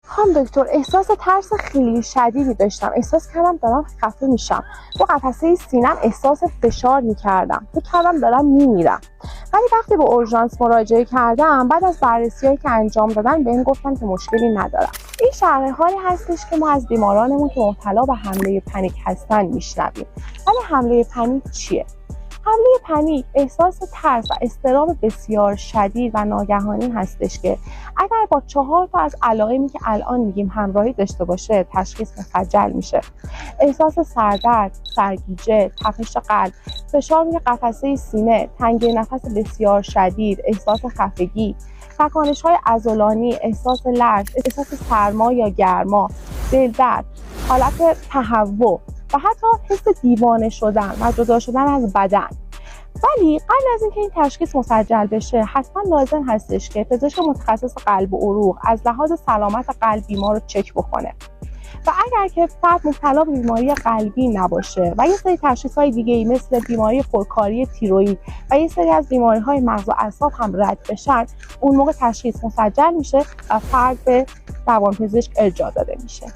خانم دکتر، احساس ترس خیلی شدیدی داشتم. احساس کردم دارم خفه میشم. تو قفسه سینم احساس فشار میکردم. فکر کردم دارم میمیرم. ولی وقتی به اورژانس مراجعه کردم، بعد از بررسی‌هایی که انجام دادن بهم گفتن که مشکلی ندارم. این شرح حالی هستش که ما از بیمارانمون که مبتلا به حمله پنیک هستن میشنویم. ولی حمله پنیک چیه؟ حمله پنیک احساس ترس و اضطراب بسیار شدید و ناگهانی هستش که اگر با 4 تا از علائمی که الان میگیم همراهی داشته باشه، تشخیص مسجل میشه. احساس سردرد، سرگیجه، تپش قلب، فشار روی قفسه سینه، تنگی نفس بسیار شدید، احساس خفگی، تکانش‌های عضلانی، احساس لرز، احساس سرما یا گرما، دلدرد، حالت تهوع و حتی حس دیوانه شدن و جدا شدن از بدن. ولی قبل از اینکه این تشخیص مسجل بشه، حتما لازم هستش که پزشک متخصص قلب و عروق از لحاظ سلامت قلب بیمار رو چک بکنه. و اگر که فرد مبتلا به بیماری قلبی نباشه و یه سری تشخیص‌های دیگه‌ای مثل بیماری پرکاری تیروئید و یه سری از بیماری‌های مغز و اعصاب هم رد بشن، اون موقع تشخیص مسجل میشه و فرد به روانپزشک ارجاع داده میشه.